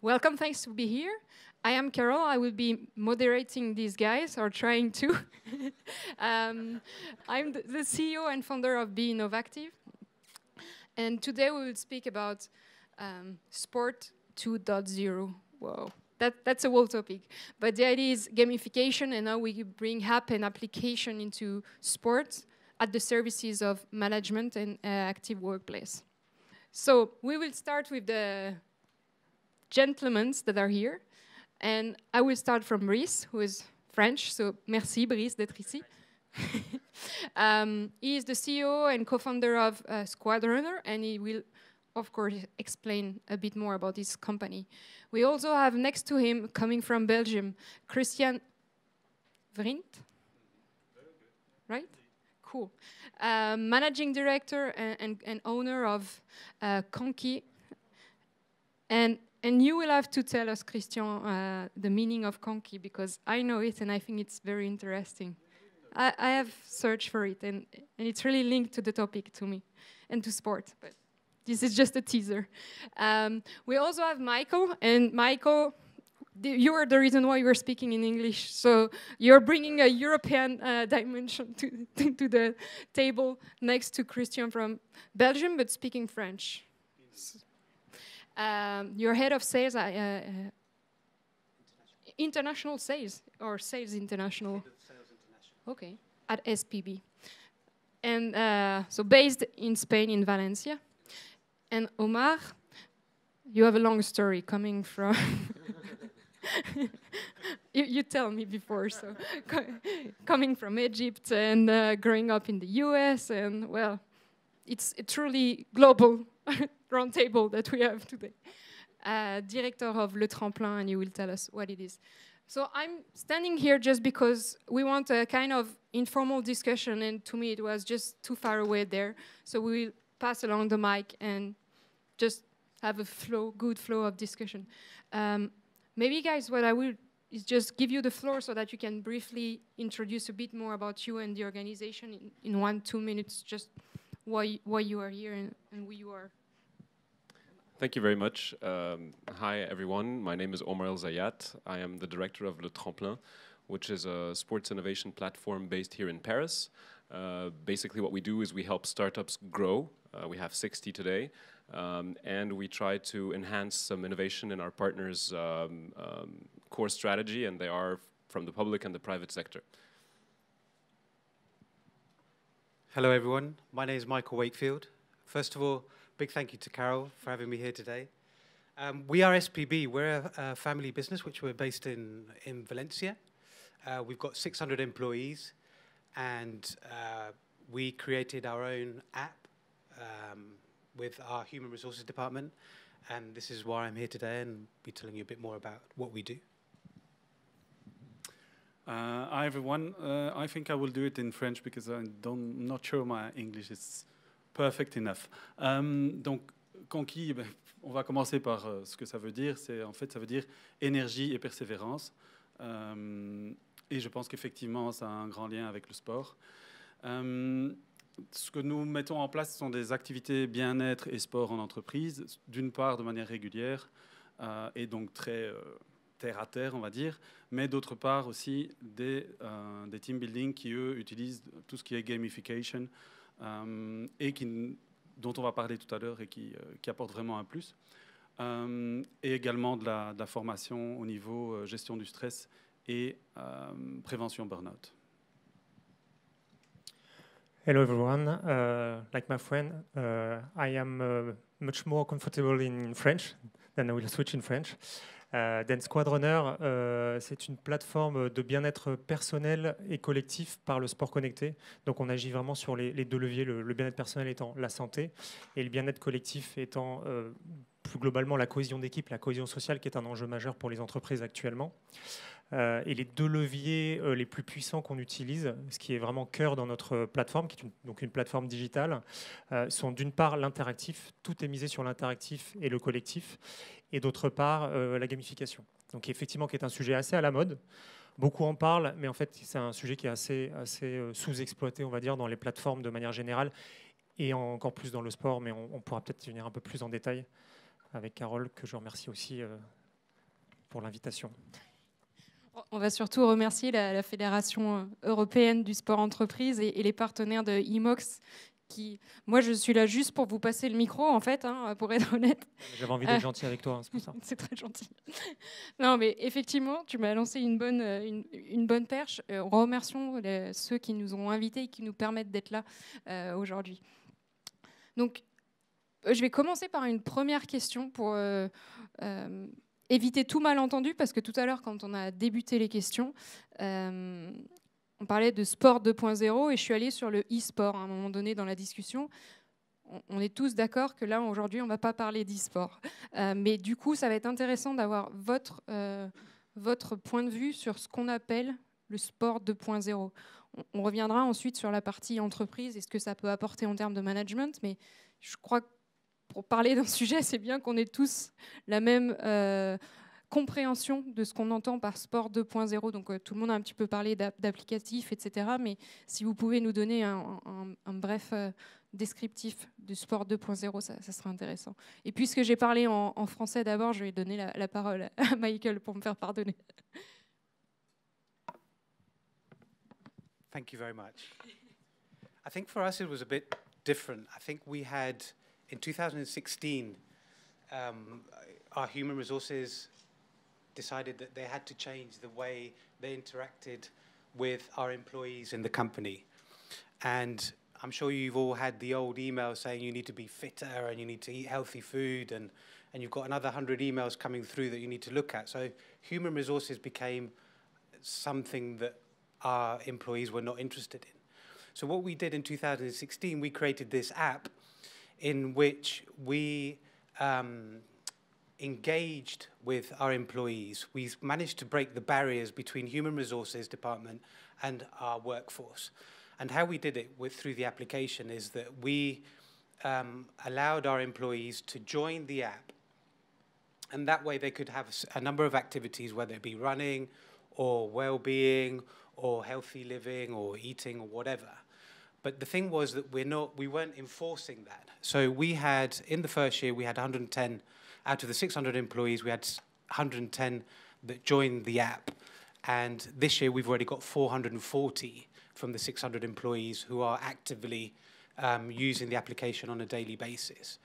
Welcome, thanks to be here. I am Carol. I will be moderating these guys, or trying to. um, I'm the CEO and founder of Be Innovactive. And today we will speak about Sport 2.0. Whoa, that's a whole topic. But the idea is gamification and how we bring app and application into sports at the services of management and active workplace. So we will start with the gentlemen that are here. And I will start from Brice, who is French. So merci, Brice, d'être ici. He is the CEO and co-founder of Squad Runner, and he will, of course, explain a bit more about his company. We also have next to him, coming from Belgium, Christian Vriend. Right? Cool. Managing director and owner of Conky. And you will have to tell us, Christian, the meaning of Conky, because I know it and I think it's very interesting. I have searched for it, and it's really linked to the topic to me and to sport. But this is just a teaser. We also have Michael, and Michael, you are the reason why you are speaking in English. So you're bringing a European dimension to the table next to Christian from Belgium, but speaking French. You're head of sales, international sales, or sales international. Okay, at SPB. And so based in Spain, in Valencia. And Omar, you have a long story coming from... you tell me before, so coming from Egypt and growing up in the US, and well, it's a truly global roundtable that we have today. Director of Le Tremplin, and you will tell us what it is. So I'm standing here just because we want a kind of informal discussion, and to me it was just too far away there. So we will pass along the mic and just have a good flow of discussion. Maybe, guys, what I will is just give you the floor so that you can briefly introduce a bit more about you and the organization in 1-2 minutes, just why you are here and who you are. Thank you very much. Hi, everyone. My name is Omar El Zayat. I am the director of Le Tremplin, which is a sports innovation platform based here in Paris. Basically, what we do is we help startups grow. We have 60 today. And we try to enhance some innovation in our partners' core strategy, and they are from the public and the private sector. Hello, everyone. My name is Michael Wakefield. First of all, big thank you to Carol for having me here today. We are SPB. We're a family business, which we're based in Valencia. We've got 600 employees, and we created our own app with our human resources department. And this is why I'm here today and be telling you a bit more about what we do. Hi, everyone. I think I will do it in French because I'm not sure my English is perfect enough. Donc, Conky, on va commencer par ce que ça veut dire. En fait, ça veut dire énergie et persévérance. Et je pense qu'effectivement, ça a un grand lien avec le sport. Ce que nous mettons en place, ce sont des activités bien-être et sport en entreprise, d'une part de manière régulière et donc très terre à terre, on va dire, mais d'autre part aussi des team building qui, eux, utilisent tout ce qui est gamification et dont on va parler tout à l'heure et qui apporte vraiment un plus. Et également de la formation au niveau gestion du stress et prévention burn-out. Hello everyone. Like my friend, I am much more comfortable in French, then I will switch in French. Then Squad Runner, c'est une plateforme de bien-être personnel et collectif par le sport connecté. Donc on agit vraiment sur les deux leviers, le bien-être personnel étant la santé et le bien-être collectif étant plus globalement la cohésion d'équipe, la cohésion sociale qui est un enjeu majeur pour les entreprises actuellement. Et les deux leviers les plus puissants qu'on utilise, ce qui est vraiment cœur dans notre plateforme, qui est donc une plateforme digitale, sont d'une part l'interactif, tout est misé sur l'interactif et le collectif, et d'autre part la gamification. Donc effectivement, qui est un sujet assez à la mode. Beaucoup en parlent, mais en fait, c'est un sujet qui est assez sous-exploité, on va dire, dans les plateformes de manière générale, et encore plus dans le sport, mais on pourra peut-être y venir un peu plus en détail avec Carole, que je remercie aussi pour l'invitation. On va surtout remercier la Fédération européenne du sport entreprise et les partenaires de IMOX. Moi, je suis là juste pour vous passer le micro, en fait, hein, pour être honnête. J'avais envie d'être gentil avec toi, hein, c'est pour ça. C'est très gentil. Non, mais effectivement, tu m'as lancé une bonne perche. Remercions ceux qui nous ont invités et qui nous permettent d'être là aujourd'hui. Donc, je vais commencer par une première question pour éviter tout malentendu, parce que tout à l'heure, quand on a débuté les questions, on parlait de sport 2.0 et je suis allée sur le e-sport à un moment donné dans la discussion. On est tous d'accord que là, aujourd'hui, on ne va pas parler d'e-sport. Mais du coup, ça va être intéressant d'avoir votre point de vue sur ce qu'on appelle le sport 2.0. On reviendra ensuite sur la partie entreprise et ce que ça peut apporter en termes de management. Mais je crois que pour parler d'un sujet, c'est bien qu'on ait tous la même compréhension de ce qu'on entend par sport 2.0. Donc tout le monde a un petit peu parlé d'applicatifs, etc. Mais si vous pouvez nous donner un bref descriptif du sport 2.0, ça serait intéressant. Et puisque j'ai parlé en français d'abord, je vais donner la parole à Michael pour me faire pardonner. Thank you very much. I think for us it was a bit different. I think we had, in 2016, our human resources decided that they had to change the way they interacted with our employees in the company. And I'm sure you've all had the old email saying you need to be fitter and you need to eat healthy food, and you've got another 100 emails coming through that you need to look at. So human resources became something that our employees were not interested in. So what we did in 2016, we created this app in which we engaged with our employees. We managed to break the barriers between human resources department and our workforce. And how we did it through the application is that we allowed our employees to join the app, and that way they could have a number of activities, whether it be running or well-being or healthy living or eating or whatever. But the thing was that we weren't enforcing that. So we had, in the first year, we had 110, out of the 600 employees, we had 110 that joined the app. And this year, we've already got 440 from the 600 employees who are actively using the application on a daily basis.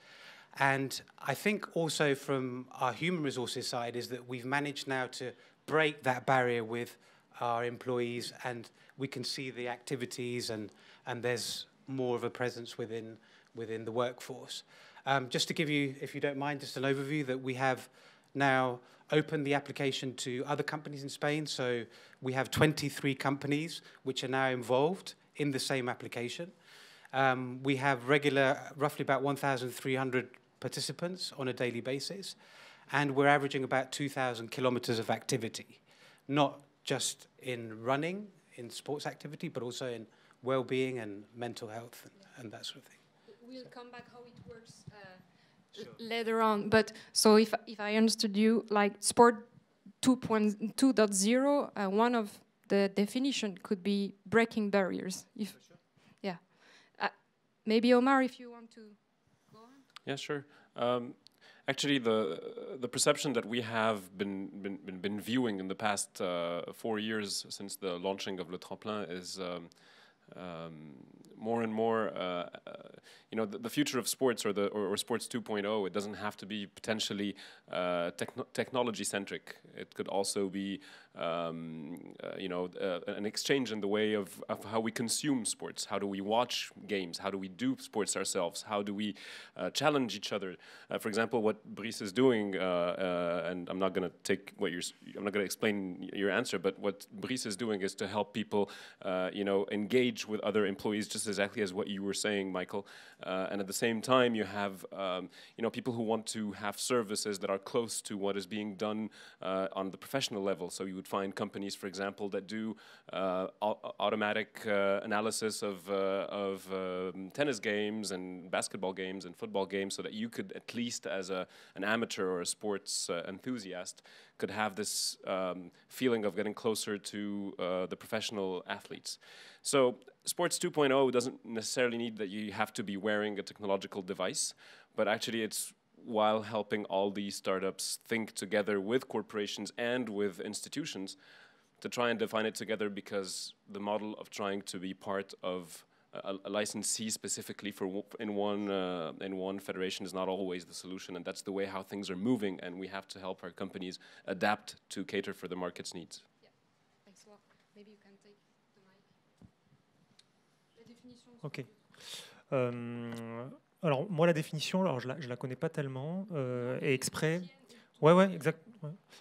And I think also from our human resources side is that we've managed now to break that barrier with our employees, and we can see the activities, and there's more of a presence within the workforce. Just to give you, if you don't mind, just an overview, that we have now opened the application to other companies in Spain. So we have 23 companies which are now involved in the same application. We have roughly about 1,300 participants on a daily basis, and we're averaging about 2,000 kilometers of activity, not just in running, in sports activity, but also in well-being and mental health and that sort of thing. We'll come back how it works later on. But so if I understood you, like sport 2.0, one of the definition could be breaking barriers. If, sure. Yeah. Maybe Omar, if you want to go on. Yeah, sure. Actually, the perception that we have been viewing in the past 4 years since the launching of Le Tremplin is more and more, you know, the future of sports or sports 2.0. It doesn't have to be potentially technology centric. It could also be, you know, an exchange in the way of how we consume sports. How do we watch games? How do we do sports ourselves? How do we challenge each other? For example, what Brice is doing, and I'm not going to explain your answer, but what Brice is doing is to help people, you know, engage with other employees, just exactly as what you were saying, Michael. And at the same time, you have, you know, people who want to have services that are close to what is being done on the professional level. So you would find companies, for example, that do automatic analysis of tennis games and basketball games and football games, so that you could, at least as an amateur or a sports enthusiast, could have this feeling of getting closer to the professional athletes. So Sports 2.0 doesn't necessarily need that you have to be wearing a technological device, but actually it's while helping all these startups think together with corporations and with institutions to try and define it together, because the model of trying to be part of a licensee specifically in one federation is not always the solution, and that's the way how things are moving, and we have to help our companies adapt to cater for the market's needs. Yeah, thanks a lot. Maybe you can take the mic. La définition. Ok. Alors moi la définition, alors je la connais pas tellement, et exprès. Ouais,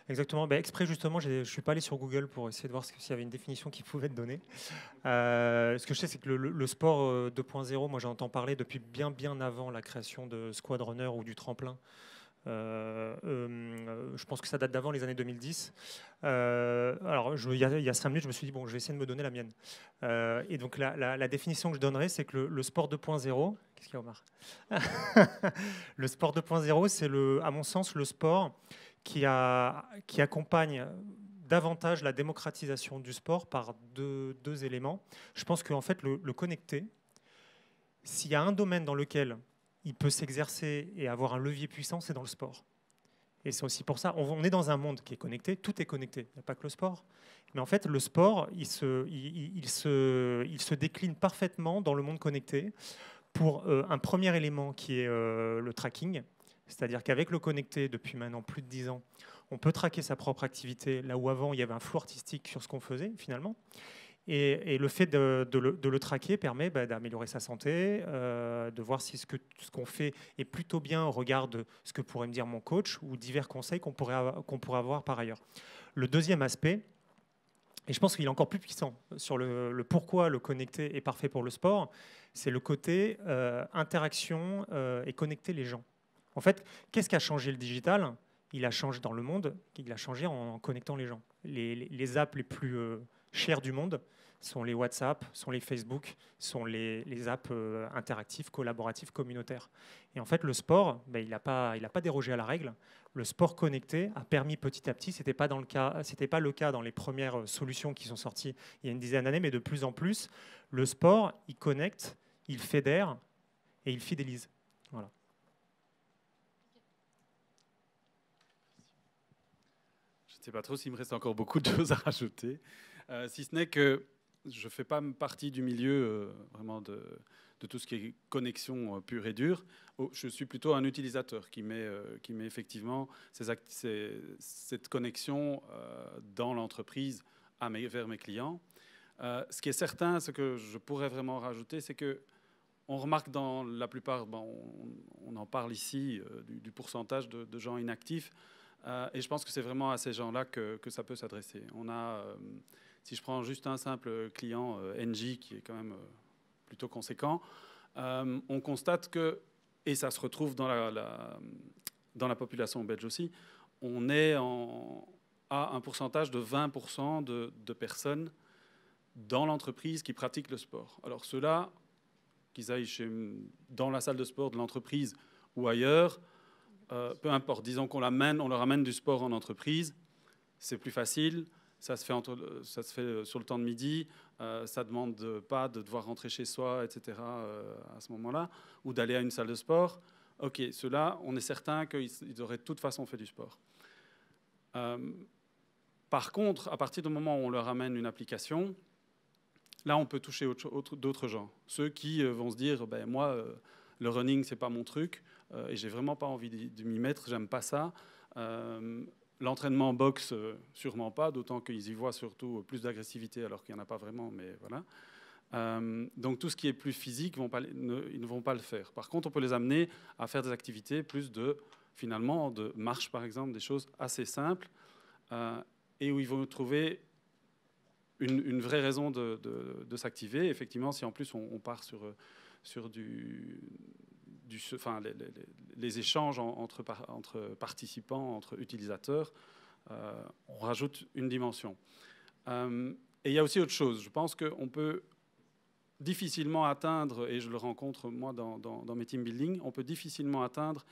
exactement. Ben, exprès, justement, je ne suis pas allé sur Google pour essayer de voir s'il y avait une définition qui pouvait être donnée. Ce que je sais, c'est que le sport 2.0, moi, j'en entends parler depuis bien avant la création de Squad Runner ou du tremplin. Je pense que ça date d'avant les années 2010. Alors, il y a 5 minutes, je me suis dit, bon, je vais essayer de me donner la mienne. Et donc, la définition que je donnerais, c'est que le sport 2.0... Qu'est-ce qu'il y a, Omar? Le sport 2.0, c'est, à mon sens, le sport qui accompagne davantage la démocratisation du sport par deux éléments. Je pense qu'en fait, le connecté, s'il y a un domaine dans lequel il peut s'exercer et avoir un levier puissant, c'est dans le sport. Et c'est aussi pour ça, on est dans un monde qui est connecté, tout est connecté, il n'y a pas que le sport. Mais en fait, le sport, il se décline parfaitement dans le monde connecté pour un premier élément qui est le tracking. C'est-à-dire qu'avec le connecté, depuis maintenant plus de 10 ans, on peut traquer sa propre activité, là où avant, il y avait un flou artistique sur ce qu'on faisait, finalement. Et le fait de le traquer permet d'améliorer sa santé, de voir si ce qu'on fait est plutôt bien au regard de ce que pourrait me dire mon coach ou divers conseils qu'on pourrait avoir par ailleurs. Le deuxième aspect, et je pense qu'il est encore plus puissant sur le pourquoi le connecté est parfait pour le sport, c'est le côté interaction et connecter les gens. En fait, qu'est-ce qui a changé le digital? Il a changé dans le monde, il a changé en connectant les gens. Les apps les plus chères du monde sont les WhatsApp, sont les Facebook, sont les apps interactives, collaboratives, communautaires. Et en fait, le sport, il n'a pas dérogé à la règle. Le sport connecté a permis petit à petit, c'était pas le cas dans les premières solutions qui sont sorties il y a une dizaine d'années, mais de plus en plus, le sport, il connecte, il fédère et il fidélise. Voilà. Je ne sais pas trop s'il me reste encore beaucoup de choses à rajouter, si ce n'est que je ne fais pas partie du milieu vraiment de tout ce qui est connexion pure et dure. Je suis plutôt un utilisateur qui met effectivement cette connexion dans l'entreprise vers mes clients. Ce qui est certain, ce que je pourrais vraiment rajouter, c'est que on remarque dans la plupart, on en parle ici, du pourcentage de gens inactifs. Et je pense que c'est vraiment à ces gens-là que ça peut s'adresser. On a, si je prends juste un simple client, NJ, qui est quand même plutôt conséquent, on constate que, et ça se retrouve dans la population belge aussi, on est à un pourcentage de 20% de personnes dans l'entreprise qui pratiquent le sport. Alors ceux-là, qu'ils aillent dans la salle de sport de l'entreprise ou ailleurs, peu importe, disons qu'on leur amène du sport en entreprise, c'est plus facile, ça se fait sur le temps de midi, ça ne demande pas de devoir rentrer chez soi, etc. À ce moment-là, ou d'aller à une salle de sport. Ok, ceux-là, on est certain qu'ils auraient de toute façon fait du sport. Par contre, à partir du moment où on leur amène une application, là, on peut toucher d'autres gens. Ceux qui vont se dire, moi, le running, c'est pas mon truc, et j'ai vraiment pas envie de m'y mettre, j'aime pas ça. L'entraînement en boxe, sûrement pas, d'autant qu'ils y voient surtout plus d'agressivité, alors qu'il n'y en a pas vraiment, mais voilà. Donc tout ce qui est plus physique, ils ne vont pas le faire. Par contre, on peut les amener à faire des activités plus finalement, de marche, par exemple, des choses assez simples, et où ils vont trouver une vraie raison de s'activer. Effectivement, si en plus on part sur les échanges entre participants, entre utilisateurs, on rajoute une dimension. Et il y a aussi autre chose. Je pense qu'on peut difficilement atteindre, et je le rencontre moi dans mes team building, on peut difficilement atteindre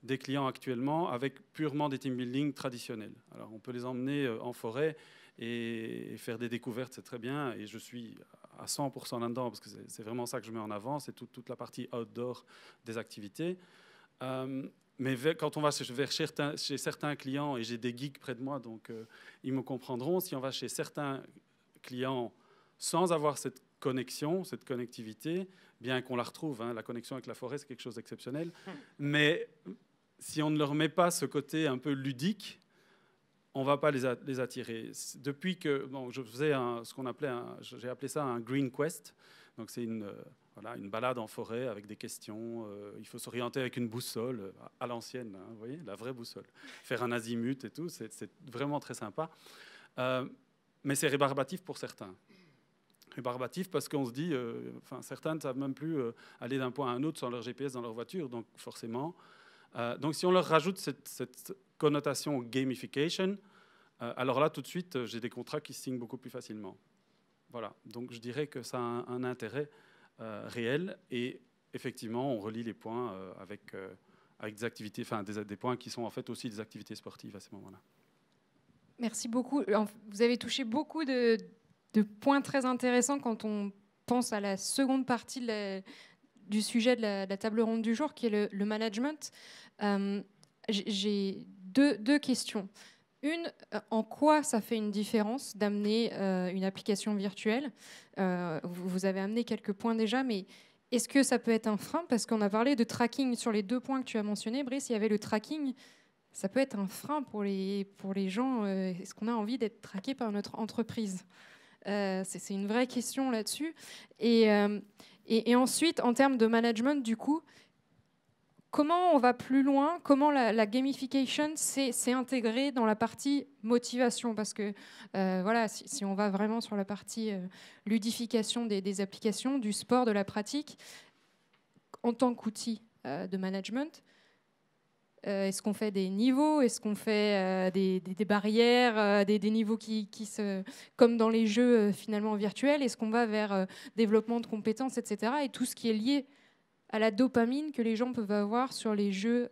des clients actuellement avec purement des team building traditionnels. Alors on peut les emmener en forêt et faire des découvertes, c'est très bien, et je suis à 100% là-dedans, parce que c'est vraiment ça que je mets en avant, c'est toute la partie outdoor des activités. Mais quand on va chez certains clients, et j'ai des geeks près de moi, donc ils me comprendront, si on va chez certains clients sans avoir cette connexion, cette connectivité, bien qu'on la retrouve, hein, la connexion avec la forêt, c'est quelque chose d'exceptionnel, mais si on ne leur met pas ce côté un peu ludique, on ne va pas les attirer. Depuis que je faisais ce qu'on appelait, j'ai appelé ça un Green Quest, donc c'est une balade en forêt avec des questions. Il faut s'orienter avec une boussole à l'ancienne, hein, vous voyez, la vraie boussole. Faire un azimut et tout, c'est vraiment très sympa. Mais c'est rébarbatif pour certains. Rébarbatif parce qu'on se dit, certains ne savent même plus aller d'un point à un autre sans leur GPS dans leur voiture, donc forcément. Donc si on leur rajoute cette connotation gamification, alors là, tout de suite, j'ai des contrats qui se signent beaucoup plus facilement. Voilà, donc je dirais que ça a un intérêt réel, et effectivement, on relie les points avec des activités, des points qui sont en fait aussi des activités sportives à ce moment-là. Merci beaucoup. Vous avez touché beaucoup de points très intéressants quand on pense à la seconde partie du sujet de la table ronde du jour, qui est le management. J'ai deux questions. Une, en quoi ça fait une différence d'amener une application virtuelle ? Vous avez amené quelques points déjà, mais est-ce que ça peut être un frein ? Parce qu'on a parlé de tracking sur les 2 points que tu as mentionnés, Brice. Il y avait le tracking. Ça peut être un frein pour les gens. Est-ce qu'on a envie d'être traqué par notre entreprise ? C'est une vraie question là-dessus. Et ensuite, en termes de management, du coup, comment on va plus loin ? Comment la gamification s'est intégrée dans la partie motivation ? Parce que voilà, si on va vraiment sur la partie ludification des applications, du sport, de la pratique, en tant qu'outil de management, est-ce qu'on fait des niveaux ? Est-ce qu'on fait des barrières, des niveaux qui comme dans les jeux finalement virtuels ? Est-ce qu'on va vers développement de compétences, etc. Et tout ce qui est lié à la dopamine que les gens peuvent avoir sur les jeux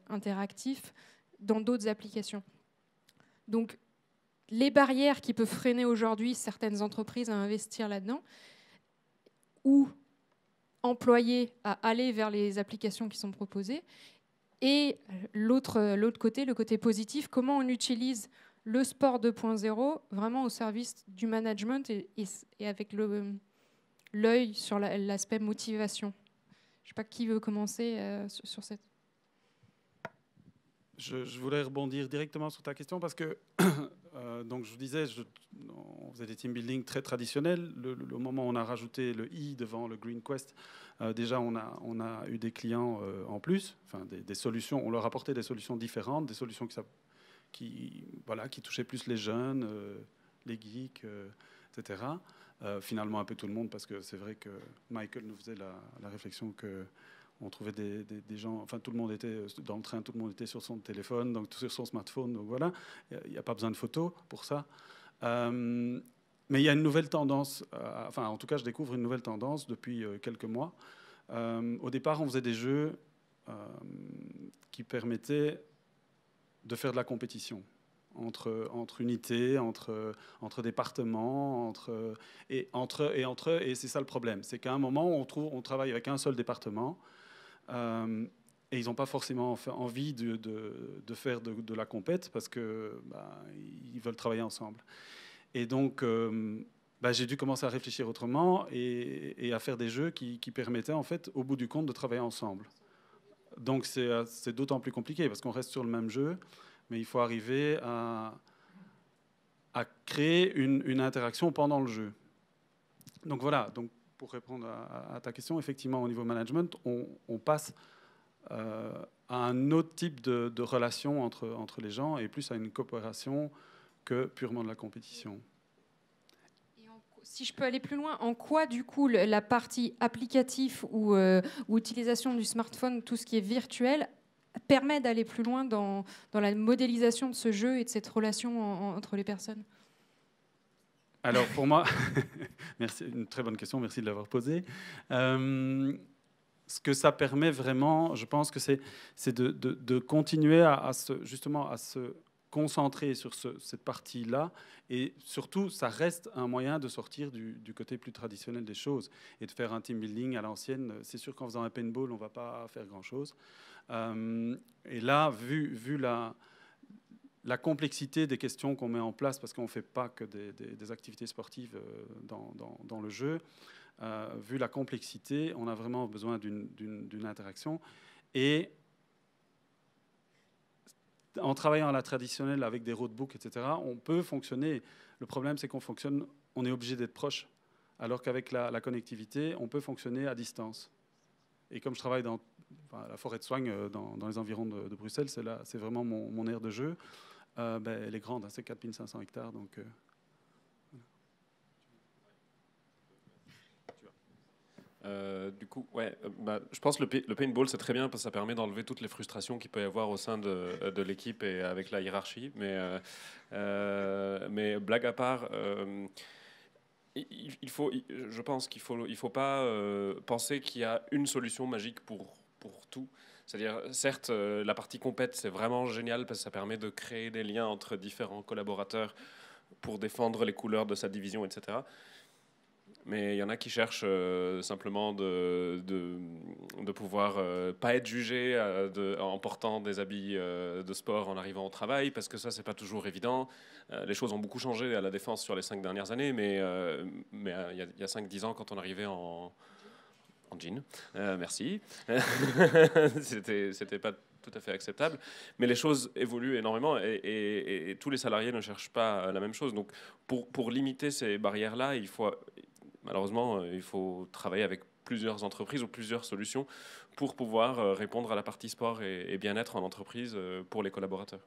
interactifs dans d'autres applications. Donc, les barrières qui peuvent freiner aujourd'hui certaines entreprises à investir là-dedans, ou employés à aller vers les applications qui sont proposées, et l'autre côté, le côté positif, comment on utilise le sport 2.0 vraiment au service du management et avec l'œil sur l'aspect motivation. Je ne sais pas qui veut commencer sur cette... Je voulais rebondir directement sur ta question parce que, donc je vous disais, on faisait des team building très traditionnels. Le moment où on a rajouté le I devant le Green Quest, déjà on a eu des clients en plus, des solutions. On leur apportait des solutions différentes, des solutions qui touchaient plus les jeunes, les geeks, etc. Finalement un peu tout le monde, parce que c'est vrai que Michael nous faisait la réflexion que on trouvait des gens, enfin tout le monde était dans le train, tout le monde était sur son téléphone, donc sur son smartphone, donc voilà, il n'y a pas besoin de photos pour ça. Mais il y a une nouvelle tendance, en tout cas je découvre une nouvelle tendance depuis quelques mois. Au départ on faisait des jeux qui permettaient de faire de la compétition entre unités, entre départements, et c'est ça le problème. C'est qu'à un moment, on travaille avec un seul département et ils n'ont pas forcément envie de faire de la compète parce qu'ils veulent travailler ensemble. Et donc, j'ai dû commencer à réfléchir autrement et à faire des jeux qui permettaient, en fait, au bout du compte, de travailler ensemble. Donc, c'est d'autant plus compliqué parce qu'on reste sur le même jeu, mais il faut arriver à créer une interaction pendant le jeu. Donc voilà, donc pour répondre à ta question, effectivement, au niveau management, on passe à un autre type de relation entre les gens et plus à une coopération que purement de la compétition. Et si je peux aller plus loin, en quoi, du coup, la partie applicative ou utilisation du smartphone, tout ce qui est virtuel, permet d'aller plus loin dans la modélisation de ce jeu et de cette relation entre les personnes ? Alors pour moi, merci, une très bonne question, merci de l'avoir posée. Ce que ça permet vraiment, je pense que c'est de continuer justement à se concentrer sur cette partie-là, et surtout, ça reste un moyen de sortir du côté plus traditionnel des choses et de faire un team building à l'ancienne. C'est sûr qu'en faisant un paintball, on ne va pas faire grand-chose. Et là, vu la complexité des questions qu'on met en place, parce qu'on ne fait pas que des activités sportives dans le jeu, vu la complexité, on a vraiment besoin d'une interaction. Et en travaillant à la traditionnelle avec des roadbooks, etc., on peut fonctionner. Le problème, c'est on est obligé d'être proche, alors qu'avec la connectivité, on peut fonctionner à distance. Et comme je travaille dans la forêt de Soignes, dans les environs de Bruxelles, c'est vraiment mon aire de jeu. Elle est grande, hein, c'est 4500 hectares. Donc, du coup, ouais, je pense que le paintball, c'est très bien parce que ça permet d'enlever toutes les frustrations qu'il peut y avoir au sein de l'équipe et avec la hiérarchie. Mais blague à part, je pense qu'il faut pas penser qu'il y a une solution magique pour tout. C'est-à-dire, certes, la partie compète, c'est vraiment génial parce que ça permet de créer des liens entre différents collaborateurs pour défendre les couleurs de sa division, etc. Mais il y en a qui cherchent simplement de pouvoir pas être jugé en portant des habits de sport en arrivant au travail, parce que ça, c'est pas toujours évident. Les choses ont beaucoup changé à la défense sur les 5 dernières années, mais il y a 5-10 ans, quand on arrivait en jean, merci, c'était pas tout à fait acceptable. Mais les choses évoluent énormément et tous les salariés ne cherchent pas la même chose. Donc, pour limiter ces barrières-là, malheureusement, il faut travailler avec plusieurs entreprises ou plusieurs solutions pour pouvoir répondre à la partie sport et bien-être en entreprise pour les collaborateurs.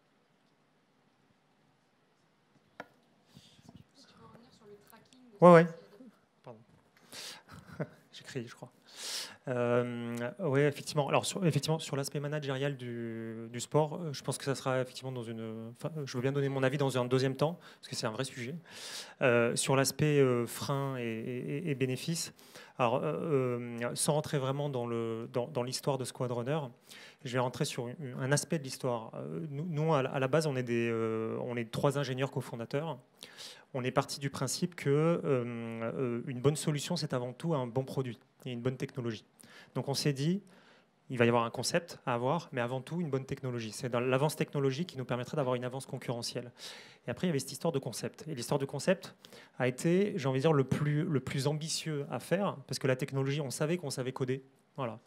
Ouais. Pardon. J'ai crié, je crois. Oui, effectivement. Alors, sur l'aspect managérial du sport, je pense que ça sera effectivement je veux bien donner mon avis dans un deuxième temps, parce que c'est un vrai sujet. Sur l'aspect frein et bénéfices, alors, sans rentrer vraiment dans l'histoire de Squad Runner, je vais rentrer sur un aspect de l'histoire. Nous, à la base, on est 3 ingénieurs cofondateurs. On est parti du principe que une bonne solution, c'est avant tout un bon produit et une bonne technologie. Donc on s'est dit, il va y avoir un concept à avoir, mais avant tout une bonne technologie. C'est dans l'avance technologique qui nous permettrait d'avoir une avance concurrentielle. Et après, il y avait cette histoire de concept. Et l'histoire de concept a été, j'ai envie de dire, le plus ambitieux à faire, parce que la technologie, on savait qu'on savait coder. Voilà.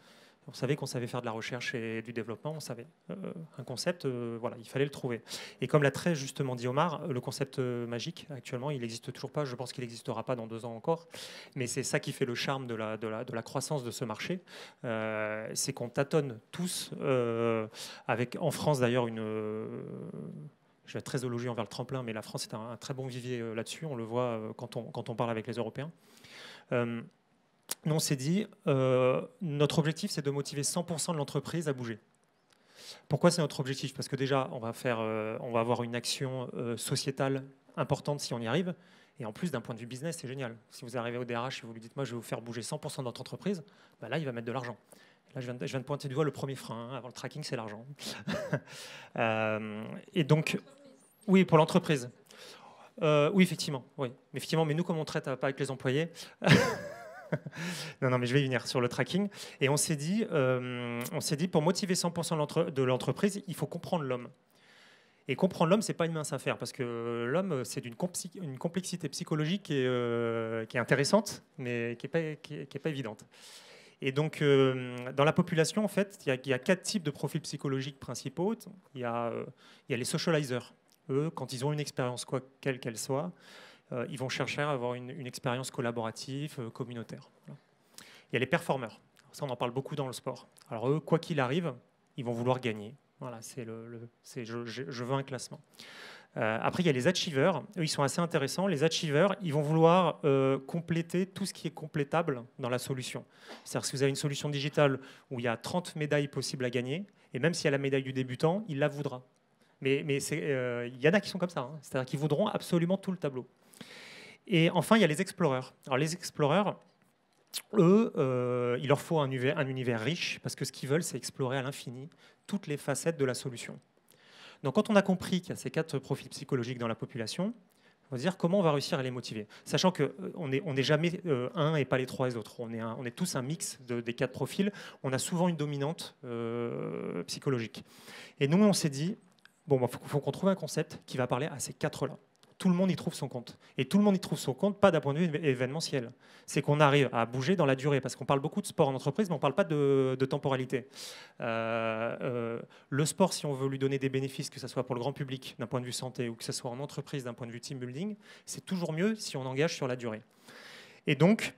On savait qu'on savait faire de la recherche et du développement, on savait. Un concept, voilà, il fallait le trouver. Et comme l'a très justement dit Omar, le concept magique, actuellement, il n'existe toujours pas. Je pense qu'il n'existera pas dans 2 ans encore. Mais c'est ça qui fait le charme de la croissance de ce marché. C'est qu'on tâtonne tous, avec en France d'ailleurs je vais être très élogieux envers le tremplin, mais la France est un très bon vivier là-dessus. On le voit quand on parle avec les Européens. Nous, on s'est dit, notre objectif, c'est de motiver 100% de l'entreprise à bouger. Pourquoi c'est notre objectif? Parce que déjà, on va avoir une action sociétale importante si on y arrive. Et en plus, d'un point de vue business, c'est génial. Si vous arrivez au DRH et vous lui dites, moi, je vais vous faire bouger 100% de notre entreprise, là, il va mettre de l'argent. Là, je viens de pointer du doigt le premier frein. Avant le tracking, c'est l'argent. Et donc, oui, pour l'entreprise. Oui, effectivement. Oui. Mais nous, comme on traite pas avec les employés... non, mais je vais y venir sur le tracking. Et on s'est dit, pour motiver 100% de l'entreprise, il faut comprendre l'homme. Et comprendre l'homme, c'est pas une mince affaire, parce que l'homme, c'est une complexité psychologique qui est intéressante, mais qui est pas évidente. Et donc, dans la population, en fait, il y a 4 types de profils psychologiques principaux. Il y a les socializers. Eux, quand ils ont une expérience, quelle qu'elle soit, ils vont chercher à avoir une expérience collaborative, communautaire. Voilà. Il y a les performeurs. Ça, on en parle beaucoup dans le sport. Alors eux, quoi qu'il arrive, ils vont vouloir gagner. Voilà, je veux un classement. Après, il y a les achievers. Eux, ils sont assez intéressants. Les achievers, ils vont vouloir compléter tout ce qui est complétable dans la solution. C'est-à-dire que si vous avez une solution digitale où il y a 30 médailles possibles à gagner, et même s'il y a la médaille du débutant, il la voudra. Mais il y en a qui sont comme ça. Hein. C'est-à-dire qu'ils voudront absolument tout le tableau. Et enfin, il y a les explorers. Alors, les explorers, eux, il leur faut un univers riche, parce que ce qu'ils veulent, c'est explorer à l'infini toutes les facettes de la solution. Donc, quand on a compris qu'il y a ces 4 profils psychologiques dans la population, On va se dire comment on va réussir à les motiver, sachant qu'on n'est jamais un et pas les trois les autres. On est tous un mix des 4 profils. On a souvent une dominante psychologique. Et nous, on s'est dit, bon, faut qu'on trouve un concept qui va parler à ces 4-là. Tout le monde y trouve son compte. Et tout le monde y trouve son compte, pas d'un point de vue événementiel. C'est qu'on arrive à bouger dans la durée, parce qu'on parle beaucoup de sport en entreprise, mais on ne parle pas de temporalité. Le sport, si on veut lui donner des bénéfices, que ce soit pour le grand public d'un point de vue santé, ou que ce soit en entreprise d'un point de vue team building, c'est toujours mieux si on engage sur la durée. Et donc,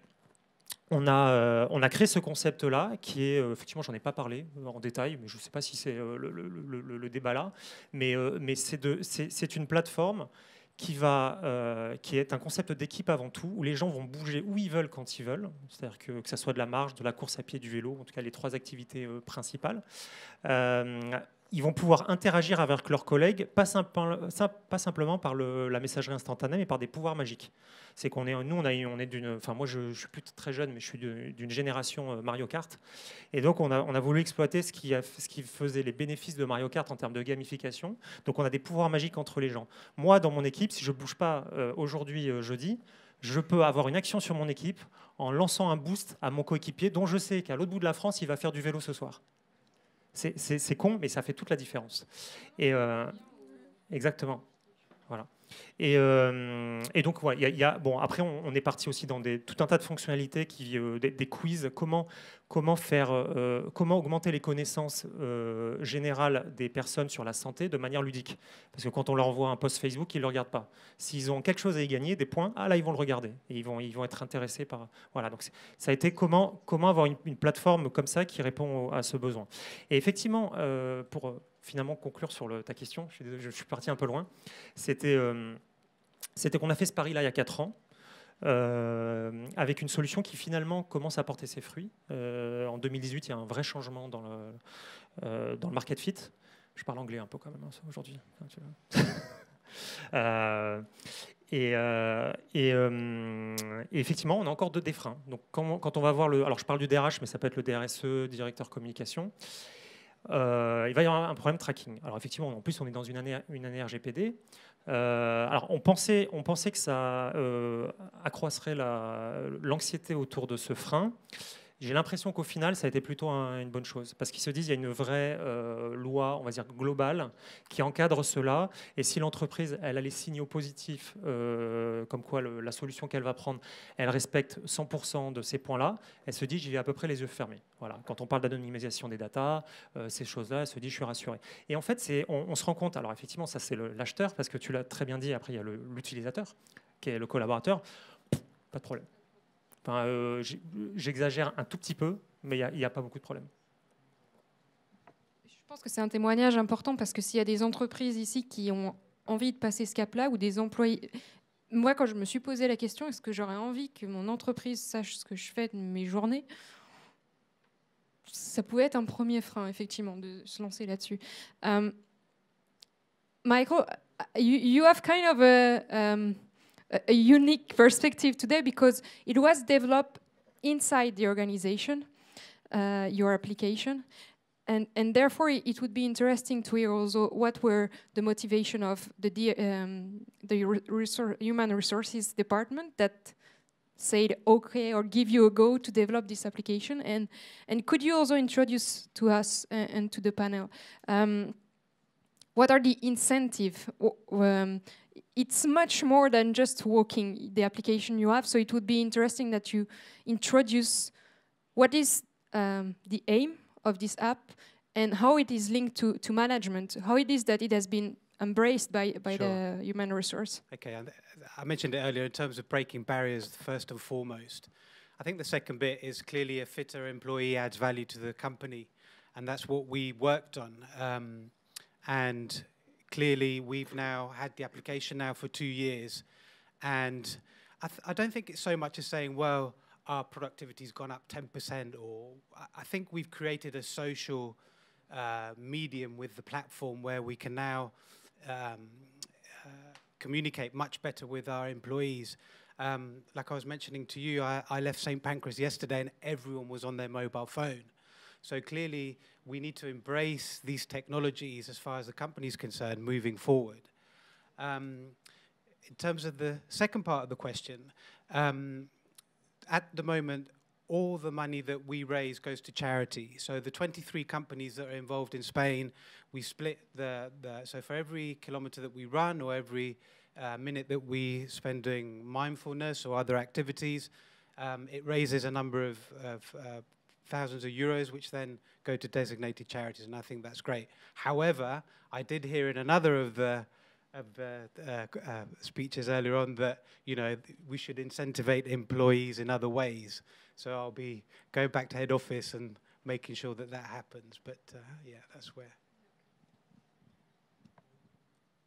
on a créé ce concept-là, qui est, effectivement, j'en ai pas parlé en détail, mais je ne sais pas si c'est le débat là, mais c'est une plateforme qui est un concept d'équipe avant tout, où les gens vont bouger où ils veulent quand ils veulent, c'est-à-dire que ce soit de la marche, de la course à pied, du vélo, en tout cas les 3 activités principales. Ils vont pouvoir interagir avec leurs collègues, pas simplement par la messagerie instantanée, mais par des pouvoirs magiques. C'est qu'on est, nous, on est d'une, enfin moi je suis plus très jeune, mais je suis d'une génération Mario Kart, et donc on a voulu exploiter ce qui faisait les bénéfices de Mario Kart en termes de gamification. Donc on a des pouvoirs magiques entre les gens. Moi, dans mon équipe, si je bouge pas aujourd'hui jeudi, je peux avoir une action sur mon équipe en lançant un boost à mon coéquipier, dont je sais qu'à l'autre bout de la France, il va faire du vélo ce soir. C'est con, mais ça fait toute la différence. Et exactement. Voilà. Et donc, voilà, bon, après, on est parti aussi dans tout un tas de fonctionnalités, des quiz, comment augmenter les connaissances générales des personnes sur la santé de manière ludique. Parce que quand on leur envoie un post Facebook, ils ne le regardent pas. S'ils ont quelque chose à y gagner, des points, là, ils vont le regarder. Et ils vont être intéressés par... Voilà, donc ça a été comment avoir une plateforme comme ça qui répond à ce besoin. Et effectivement, pour finalement conclure sur ta question, je suis parti un peu loin, c'était qu'on a fait ce pari-là il y a 4 ans, avec une solution qui finalement commence à porter ses fruits. En 2018, il y a un vrai changement dans le market fit. Je parle anglais un peu quand même aujourd'hui. Et effectivement, on a encore des freins. Donc quand on va voir alors je parle du DRH, mais ça peut être le DRSE, directeur communication. Il va y avoir un problème tracking. Alors effectivement, en plus, on est dans une année RGPD. Alors on pensait que ça accroisserait l'anxiété autour de ce frein. J'ai l'impression qu'au final, ça a été plutôt une bonne chose, parce qu'ils se disent qu'il y a une vraie loi, on va dire globale, qui encadre cela. Et si l'entreprise, elle a les signaux positifs, comme quoi la solution qu'elle va prendre, elle respecte 100% de ces points-là, elle se dit, j'y vais à peu près les yeux fermés. Voilà. Quand on parle d'anonymisation des datas, ces choses-là, elle se dit, je suis rassuré. Et en fait, on se rend compte, alors effectivement, ça c'est l'acheteur, parce que tu l'as très bien dit, après il y a l'utilisateur, qui est le collaborateur, pas de problème. Enfin, j'exagère un tout petit peu, mais il n'y a pas beaucoup de problèmes. Je pense que c'est un témoignage important, parce que s'il y a des entreprises ici qui ont envie de passer ce cap-là, ou des employés... Moi, quand je me suis posé la question, est-ce que j'aurais envie que mon entreprise sache ce que je fais de mes journées, ça pouvait être un premier frein, effectivement, de se lancer là-dessus. Michael, you have kind of a unique perspective today, because it was developed inside the organization, your application, and therefore it would be interesting to hear also what were the motivation of the human resources department that said okay or give you a go to develop this application, and could you also introduce to us and to the panel what are the incentives? It's much more than just walking the application you have, so it would be interesting that you introduce what is the aim of this app and how it is linked to management, how it is that it has been embraced by Sure. the human resource. Okay, and I mentioned it earlier in terms of breaking barriers, first and foremost. I think the second bit is clearly a fitter employee adds value to the company, and that's what we worked on. And clearly, we've now had the application now for 2 years, and I don't think it's so much as saying, well, our productivity's gone up 10%, or I think we've created a social medium with the platform where we can now communicate much better with our employees. Like I was mentioning to you, I left St. Pancras yesterday and everyone was on their mobile phone. So clearly, we need to embrace these technologies as far as the company is concerned moving forward. in terms of the second part of the question, at the moment, all the money that we raise goes to charity. So the 23 companies that are involved in Spain, we split so for every kilometer that we run or every minute that we spend doing mindfulness or other activities, it raises a number of thousands of euros, which then go to designated charities, and I think that's great. However, I did hear in another of the speeches earlier on that we should incentivate employees in other ways. So I'll be going back to head office and making sure that that happens. But yeah, that's where.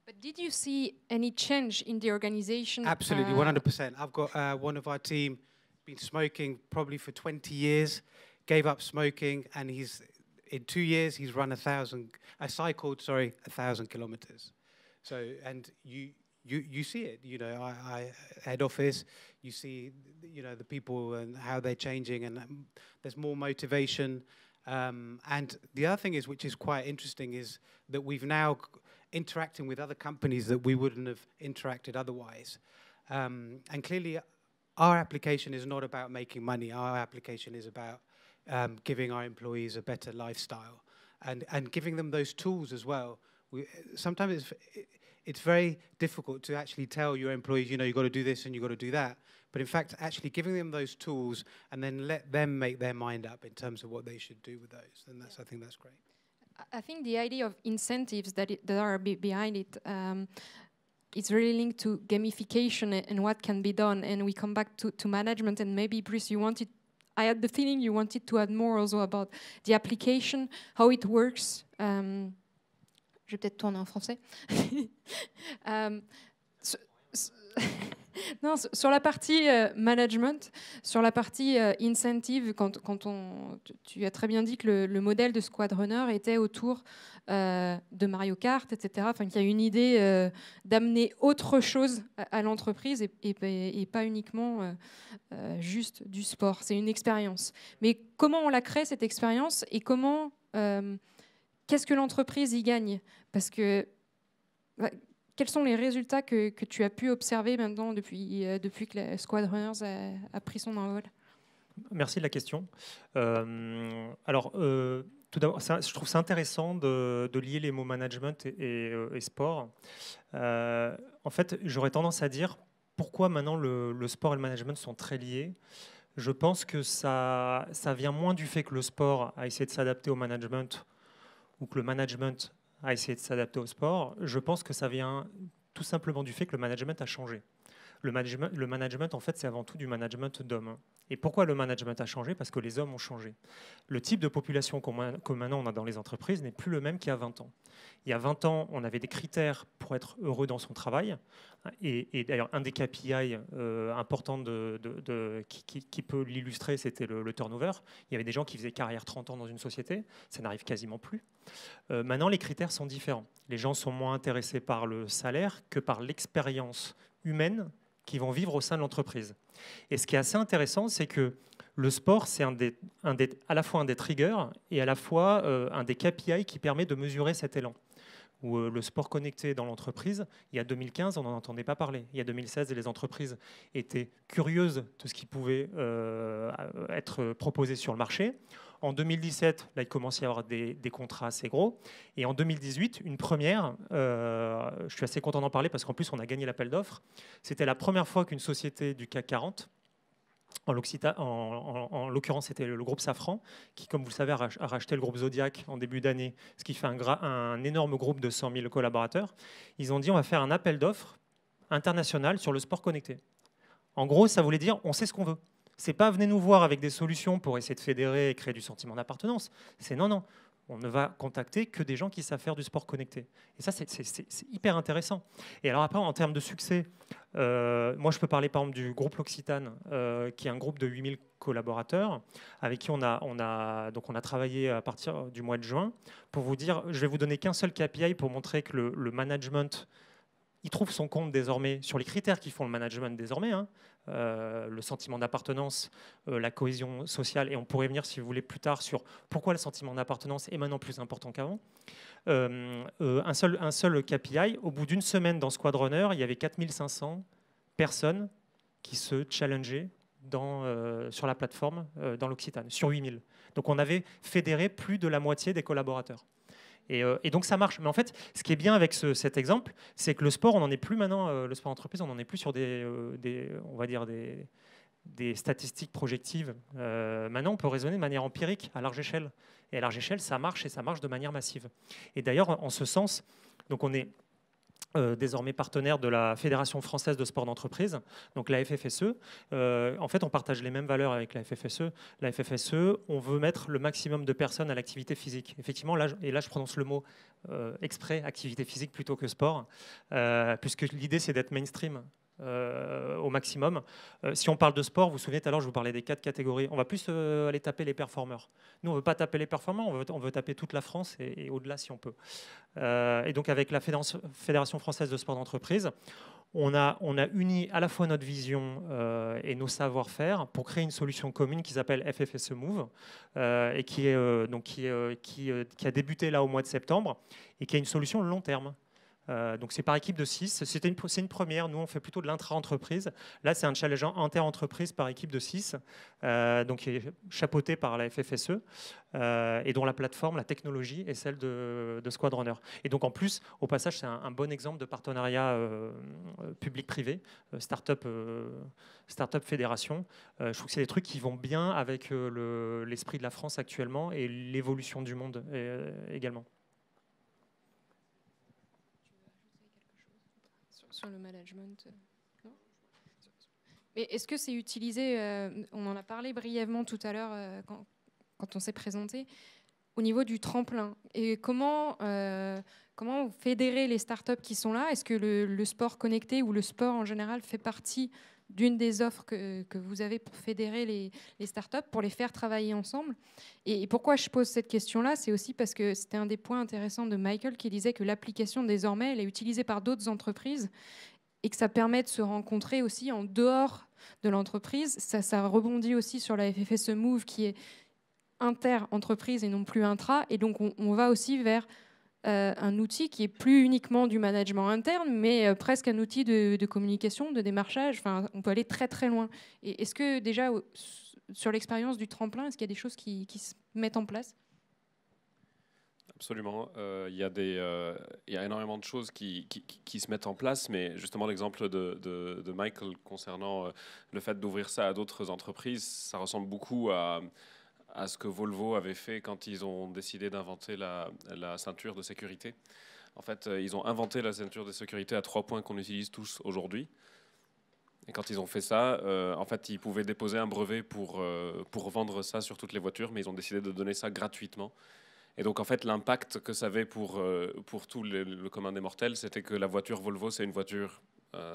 But did you see any change in the organization? Absolutely, 100%. I've got one of our team been smoking probably for 20 years, gave up smoking, and in 2 years he's run 1,000 kilometers. So, and you see it, I head office, you see, the people and how they're changing, and there's more motivation. And the other thing is, which is quite interesting, is that we've now interacting with other companies that we wouldn't have interacted otherwise. And clearly, our application is not about making money. Our application is about giving our employees a better lifestyle and giving them those tools as well. Sometimes it's very difficult to actually tell your employees, you've got to do this and you've got to do that. But in fact, actually giving them those tools and then let them make their mind up in terms of what they should do with those. And I think that's great. I think the idea of incentives that are behind it, it's really linked to gamification and what can be done. And we come back to management, and maybe, Brice, I had the feeling you wanted to add more also about the application, how it works. Je vais peut-être tourner en français. Non, sur la partie management, sur la partie incentive, tu as très bien dit que le modèle de Squad Runner était autour de Mario Kart, etc. Enfin, qu'il y a une idée d'amener autre chose à l'entreprise et pas uniquement juste du sport. C'est une expérience. Mais comment on la crée, cette expérience, et comment... qu'est-ce que l'entreprise y gagne? Parce que quels sont les résultats que tu as pu observer maintenant depuis que la Squad Runners a pris son envol? Merci de la question. Alors, tout d'abord, je trouve ça intéressant de lier les mots management et sport. En fait, j'aurais tendance à dire pourquoi maintenant le sport et le management sont très liés. Je pense que ça vient moins du fait que le sport a essayé de s'adapter au management ou que le management a essayé de s'adapter au sport. Je pense que ça vient tout simplement du fait que le management a changé. Le management, en fait, c'est avant tout du management d'hommes. Et pourquoi le management a changé? Parce que les hommes ont changé. Le type de population que maintenant on a dans les entreprises n'est plus le même qu'il y a 20 ans. Il y a 20 ans, on avait des critères pour être heureux dans son travail. Et d'ailleurs, un des KPI importants qui peut l'illustrer, c'était le turnover. Il y avait des gens qui faisaient carrière 30 ans dans une société. Ça n'arrive quasiment plus. Maintenant, les critères sont différents. Les gens sont moins intéressés par le salaire que par l'expérience humaine qui vont vivre au sein de l'entreprise. Et ce qui est assez intéressant, c'est que le sport, c'est à la fois un des triggers et à la fois un des KPI qui permet de mesurer cet élan. Où le sport connecté dans l'entreprise, il y a 2015, on n'en entendait pas parler. Il y a 2016, les entreprises étaient curieuses de ce qui pouvait être proposé sur le marché. En 2017, là, il commence à y avoir des contrats assez gros. Et en 2018, une première, je suis assez content d'en parler parce qu'en plus, on a gagné l'appel d'offres. C'était la première fois qu'une société du CAC 40, en l'occurrence, c'était le groupe Safran, qui, comme vous le savez, a racheté le groupe Zodiac en début d'année, ce qui fait un énorme groupe de 100 000 collaborateurs. Ils ont dit, on va faire un appel d'offres international sur le sport connecté. En gros, ça voulait dire, on sait ce qu'on veut. C'est pas venez nous voir avec des solutions pour essayer de fédérer et créer du sentiment d'appartenance. C'est non, on ne va contacter que des gens qui savent faire du sport connecté. Et ça, c'est hyper intéressant. Et alors après, en termes de succès, moi, je peux parler par exemple du groupe L'Occitane, qui est un groupe de 8000 collaborateurs, avec qui on a travaillé à partir du mois de juin. Pour vous dire, je vais vous donner qu'un seul KPI pour montrer que le management il trouve son compte désormais sur les critères qui font le management désormais, hein, le sentiment d'appartenance, la cohésion sociale, et on pourrait venir, si vous voulez, plus tard sur pourquoi le sentiment d'appartenance est maintenant plus important qu'avant. Un seul KPI, au bout d'une semaine dans Squad Runner, il y avait 4500 personnes qui se challengeaient sur la plateforme dans l'Occitane, sur 8000. Donc on avait fédéré plus de la moitié des collaborateurs. Et donc ça marche. Mais en fait, ce qui est bien avec cet exemple, c'est que le sport, on n'en est plus maintenant, le sport entreprise, on n'en est plus sur on va dire des statistiques projectives. Maintenant, on peut raisonner de manière empirique, à large échelle. Et à large échelle, ça marche, et ça marche de manière massive. Et d'ailleurs, en ce sens, donc on est désormais partenaire de la Fédération française de sport d'entreprise, donc la FFSE. En fait, on partage les mêmes valeurs avec la FFSE. La FFSE, on veut mettre le maximum de personnes à l'activité physique. Effectivement, là je prononce le mot exprès, activité physique plutôt que sport, puisque l'idée, c'est d'être mainstream. Au maximum. Si on parle de sport, vous vous souvenez tout à l'heure, je vous parlais des 4 catégories. On va plus aller taper les performeurs. Nous, on ne veut pas taper les performeurs, on veut taper toute la France et au-delà si on peut. Et donc avec la Fédération française de sport d'entreprise, on a uni à la fois notre vision et nos savoir-faire pour créer une solution commune qui s'appelle FFSE Move et qui a débuté là au mois de septembre et qui a une solution long terme. Donc c'est par équipe de 6. C'est une première. Nous, on fait plutôt de l'intra-entreprise. Là, c'est un challenge inter-entreprise par équipe de 6, donc qui est chapeauté par la FFSE et dont la plateforme, la technologie est celle de Squad Runner. Et donc en plus, au passage, c'est un bon exemple de partenariat public-privé, start-up fédération. Je trouve que c'est des trucs qui vont bien avec l'esprit de la France actuellement et l'évolution du monde également. Sur le management, non ? Mais est-ce que c'est utilisé, on en a parlé brièvement tout à l'heure quand on s'est présenté, au niveau du tremplin, et comment fédérer les startups qui sont là ? Est-ce que le sport connecté ou le sport en général fait partie d'une des offres que vous avez pour fédérer les startups, pour les faire travailler ensemble ? Et pourquoi je pose cette question-là ? C'est aussi parce que c'était un des points intéressants de Michael qui disait que l'application, désormais, elle est utilisée par d'autres entreprises et que ça permet de se rencontrer aussi en dehors de l'entreprise. Ça rebondit aussi sur la FFSE Move qui est inter-entreprise et non plus intra. Et donc, on va aussi vers un outil qui est plus uniquement du management interne, mais presque un outil de communication, de démarchage. Enfin, on peut aller très très loin. Et est-ce que déjà, sur l'expérience du tremplin, est-ce qu'il y a des choses qui se mettent en place ? Absolument. Il y a énormément de choses qui se mettent en place, mais justement l'exemple de Michael concernant le fait d'ouvrir ça à d'autres entreprises, ça ressemble beaucoup à ce que Volvo avait fait quand ils ont décidé d'inventer la ceinture de sécurité. En fait, ils ont inventé la ceinture de sécurité à 3 points qu'on utilise tous aujourd'hui. Et quand ils ont fait ça, en fait, ils pouvaient déposer un brevet pour vendre ça sur toutes les voitures, mais ils ont décidé de donner ça gratuitement. Et donc, en fait, l'impact que ça avait pour tout le commun des mortels, c'était que la voiture Volvo, c'est une voiture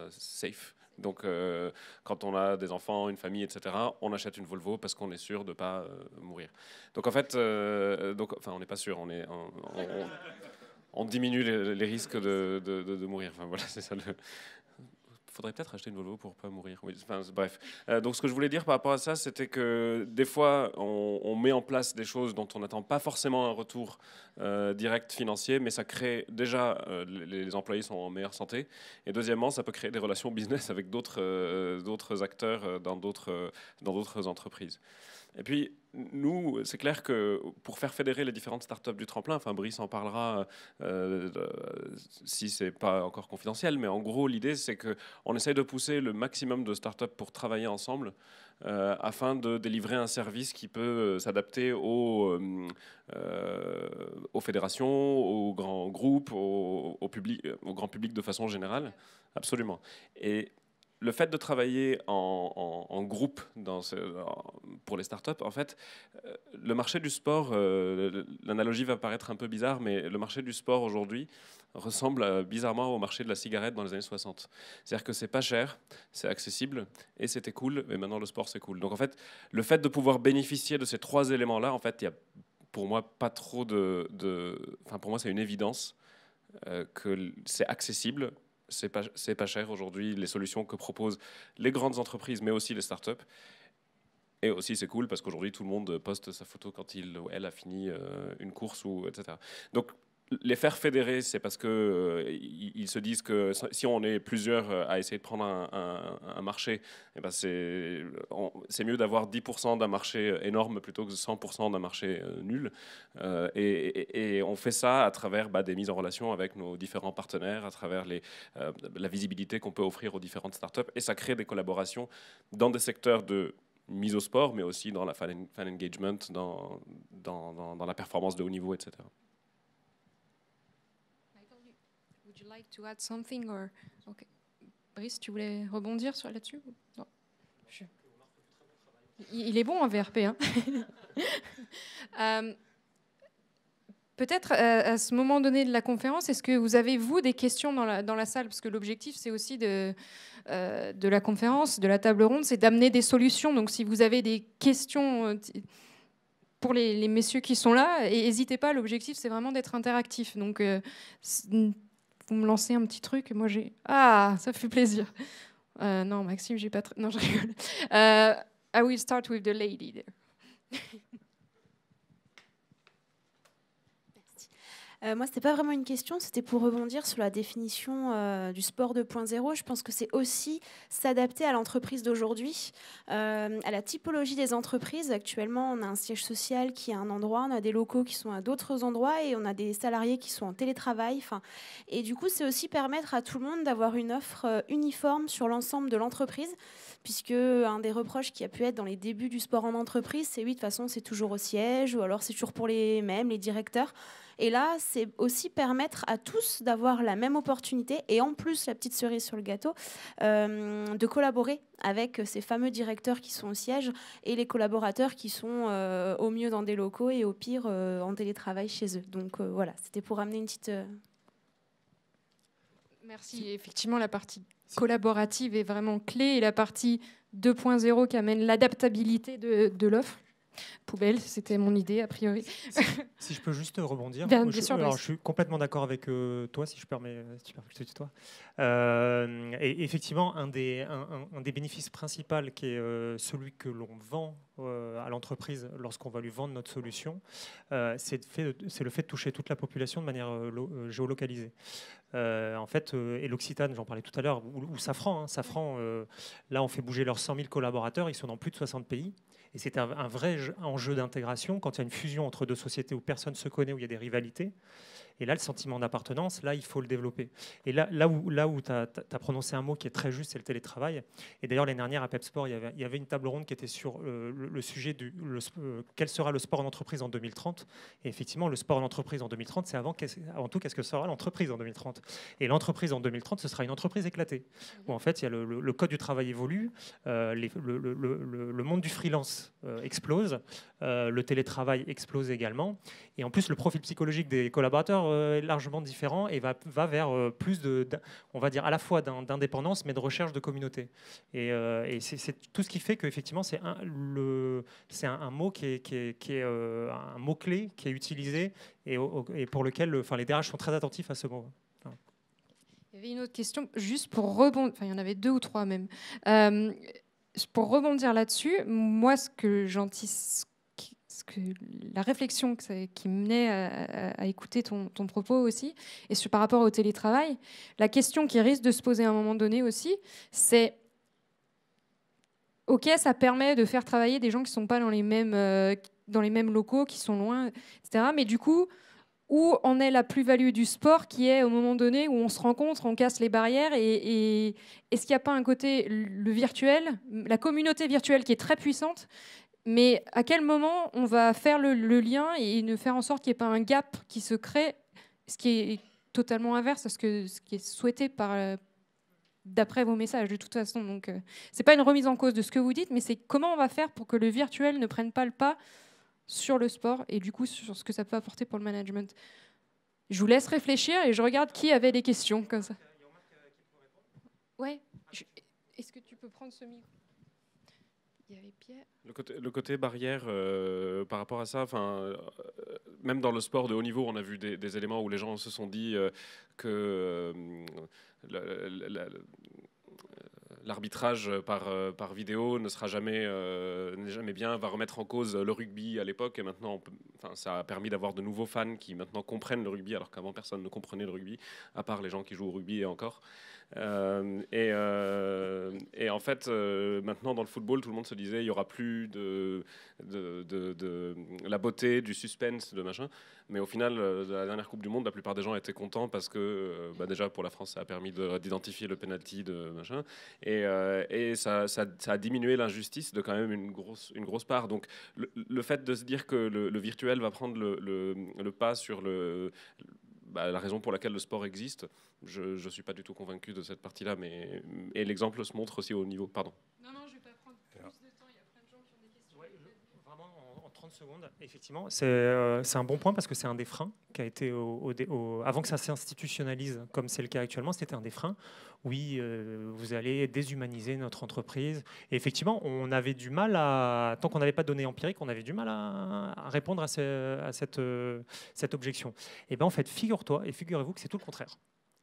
safe. Donc, quand on a des enfants, une famille, etc., on achète une Volvo parce qu'on est sûr de ne pas mourir. Donc, en fait, on n'est pas sûr, on diminue les risques de mourir. Enfin, voilà, c'est ça le... Il faudrait peut-être acheter une Volvo pour ne pas mourir. Oui, enfin, bref. Donc, ce que je voulais dire par rapport à ça, c'était que des fois, on met en place des choses dont on n'attend pas forcément un retour direct financier, mais ça crée déjà, les employés sont en meilleure santé. Et deuxièmement, ça peut créer des relations business avec d'autres acteurs dans d'autres entreprises. Et puis, nous, c'est clair que pour faire fédérer les différentes startups du tremplin, enfin Brice en parlera si c'est pas encore confidentiel, mais en gros, l'idée, c'est qu'on essaye de pousser le maximum de startups pour travailler ensemble afin de délivrer un service qui peut s'adapter aux fédérations, aux grands groupes, au grand public de façon générale. Absolument. Et le fait de travailler en groupe pour les startups, en fait, le marché du sport, l'analogie va paraître un peu bizarre, mais le marché du sport aujourd'hui ressemble bizarrement au marché de la cigarette dans les années 60. C'est-à-dire que c'est pas cher, c'est accessible et c'était cool, mais maintenant le sport c'est cool. Donc en fait, le fait de pouvoir bénéficier de ces 3 éléments-là, en fait, il y a pour moi pas trop enfin pour moi c'est une évidence que c'est accessible c'est pas cher aujourd'hui, les solutions que proposent les grandes entreprises, mais aussi les startups. Et aussi, c'est cool parce qu'aujourd'hui, tout le monde poste sa photo quand il ou elle a fini une course, ou etc. Donc, les faire fédérer, c'est parce que ils se disent que si on est plusieurs à essayer de prendre un marché, eh ben c'est mieux d'avoir 10% d'un marché énorme plutôt que 100% d'un marché nul. Et on fait ça à travers des mises en relation avec nos différents partenaires, à travers la visibilité qu'on peut offrir aux différentes startups. Et ça crée des collaborations dans des secteurs de mise au sport, mais aussi dans la fan engagement, dans la performance de haut niveau, etc. Would you like to add something or... Okay. Brice, tu voulais rebondir là-dessus? Non. Il est bon en VRP. Hein. Peut-être à ce moment donné de la conférence, est-ce que vous avez, vous, des questions dans la salle? Parce que l'objectif, c'est aussi de la conférence, de la table ronde, c'est d'amener des solutions. Donc si vous avez des questions pour les messieurs qui sont là, n'hésitez pas, l'objectif, c'est vraiment d'être interactif. Donc vous me lancez un petit truc, moi j'ai... Ah, ça fait plaisir. Non, Maxime, j'ai pas... Non, je rigole. I will start with the lady there. Moi, ce n'était pas vraiment une question, c'était pour rebondir sur la définition du sport 2.0. Je pense que c'est aussi s'adapter à l'entreprise d'aujourd'hui, à la typologie des entreprises. Actuellement, on a un siège social qui est à un endroit, on a des locaux qui sont à d'autres endroits et on a des salariés qui sont en télétravail. Et du coup, c'est aussi permettre à tout le monde d'avoir une offre uniforme sur l'ensemble de l'entreprise, puisque un des reproches qui a pu être dans les débuts du sport en entreprise, c'est oui, de toute façon, c'est toujours au siège, ou alors c'est toujours pour les mêmes, les directeurs. Et là, c'est aussi permettre à tous d'avoir la même opportunité et en plus, la petite cerise sur le gâteau, de collaborer avec ces fameux directeurs qui sont au siège et les collaborateurs qui sont au mieux dans des locaux et au pire en télétravail chez eux. Donc voilà, c'était pour amener une petite... Merci. Effectivement, la partie collaborative est vraiment clé et la partie 2.0 qui amène l'adaptabilité de l'offre. Poubelle, c'était mon idée a priori. Si je peux juste rebondir. Bien sûr, alors, je suis complètement d'accord avec toi, si tu permets que je te tutoie. Et effectivement, un des bénéfices principaux qui est celui que l'on vend à l'entreprise lorsqu'on va lui vendre notre solution, c'est le fait de toucher toute la population de manière géolocalisée. En fait, et l'Occitane, j'en parlais tout à l'heure, ou Safran, là on fait bouger leurs 100 000 collaborateurs, ils sont dans plus de 60 pays. Et c'est un vrai enjeu d'intégration quand il y a une fusion entre deux sociétés où personne ne se connaît, où il y a des rivalités. Et là, le sentiment d'appartenance, là, il faut le développer. Et là où tu as prononcé un mot qui est très juste, c'est le télétravail. Et d'ailleurs, l'année dernière, à PepSport, il y avait une table ronde qui était sur le sujet quel sera le sport en entreprise en 2030. Et effectivement, le sport en entreprise en 2030, c'est avant tout, qu'est-ce que sera l'entreprise en 2030. Et l'entreprise en 2030, ce sera une entreprise éclatée, où en fait, il y a le code du travail évolue, le monde du freelance explose, le télétravail explose également. Et en plus, le profil psychologique des collaborateurs est largement différent et va vers plus on va dire à la fois d'indépendance, mais de recherche de communauté. Et c'est tout ce qui fait qu'effectivement, c'est un mot qui est un mot-clé qui est utilisé et pour lequel les DRH sont très attentifs à ce mot. Il y avait une autre question, juste pour rebondir, il y en avait 2 ou 3 même. Pour rebondir là-dessus, moi, la réflexion qui me menait à écouter ton propos aussi, et par rapport au télétravail, la question qui risque de se poser à un moment donné aussi, c'est ok, ça permet de faire travailler des gens qui ne sont pas dans les mêmes locaux, qui sont loin, etc. Mais du coup, où en est la plus-value du sport qui est au moment donné où on se rencontre, on casse les barrières et est-ce qu'il n'y a pas un côté, le virtuel, la communauté virtuelle qui est très puissante, mais à quel moment on va faire le lien et ne faire en sorte qu'il n'y ait pas un gap qui se crée, ce qui est totalement inverse à ce qui est souhaité d'après vos messages de toute façon. Donc c'est pas une remise en cause de ce que vous dites, mais c'est comment on va faire pour que le virtuel ne prenne pas le pas sur le sport et du coup sur ce que ça peut apporter pour le management. Je vous laisse réfléchir et je regarde qui avait des questions comme ça. Ouais. Est-ce que tu peux prendre ce micro? Il y avait Pierre. Le côté barrière par rapport à ça, même dans le sport de haut niveau, on a vu des éléments où les gens se sont dit que l'arbitrage par vidéo ne sera n'est jamais bien, va remettre en cause le rugby à l'époque. Et maintenant, ça a permis d'avoir de nouveaux fans qui maintenant comprennent le rugby, alors qu'avant personne ne comprenait le rugby, à part les gens qui jouent au rugby et encore. Et en fait, maintenant dans le football, tout le monde se disait il y aura plus de la beauté, du suspense, de machin. Mais au final, de la dernière Coupe du Monde, la plupart des gens étaient contents parce que déjà pour la France, ça a permis d'identifier le penalty de machin, et ça a diminué l'injustice de quand même une grosse part. Donc le fait de se dire que le virtuel va prendre le pas sur la raison pour laquelle le sport existe, je ne suis pas du tout convaincu de cette partie-là, et l'exemple se montre aussi au niveau... Pardon. Non, je ne vais pas prendre plus de temps, il y a plein de gens qui ont des questions. Ouais, vraiment, en 30 secondes, effectivement, c'est un bon point parce que c'est un des freins qui a été, avant que ça s'institutionnalise, comme c'est le cas actuellement, c'était un des freins. Oui, vous allez déshumaniser notre entreprise. Et effectivement, on avait du mal tant qu'on n'avait pas de données empiriques, on avait du mal à répondre à cette objection. Et bien en fait, figurez-vous que c'est tout le contraire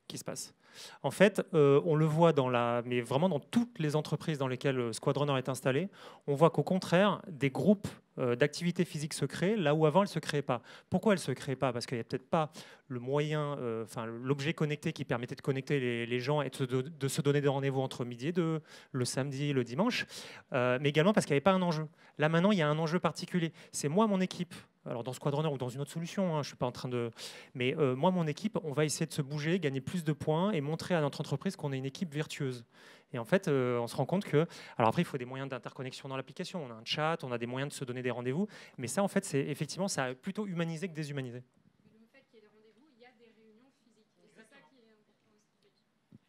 qui se passe. En fait, on le voit mais vraiment dans toutes les entreprises dans lesquelles Squadrunner est installé, on voit qu'au contraire, des groupes d'activités physiques se créent là où avant elles ne se créaient pas. Pourquoi elles ne se créaient pas? Parce qu'il n'y a peut-être pas le moyen, l'objet connecté qui permettait de connecter les gens et de se donner des rendez-vous entre midi et 2, le samedi, le dimanche, mais également parce qu'il n'y avait pas un enjeu. Là maintenant, il y a un enjeu particulier. C'est moi, mon équipe. Alors dans Squadrunner ou dans une autre solution, je ne suis pas en train de... Mais moi, mon équipe, on va essayer de se bouger, gagner plus de points et montrer à notre entreprise qu'on est une équipe vertueuse. Et en fait, on se rend compte que... Alors après, il faut des moyens d'interconnexion dans l'application. On a un chat, on a des moyens de se donner des rendez-vous. Mais ça, en fait, effectivement, ça a plutôt humanisé que déshumanisé. Mais le fait qu'il y ait des rendez-vous, il y a des réunions physiques. Et c'est ça qui est important aussi.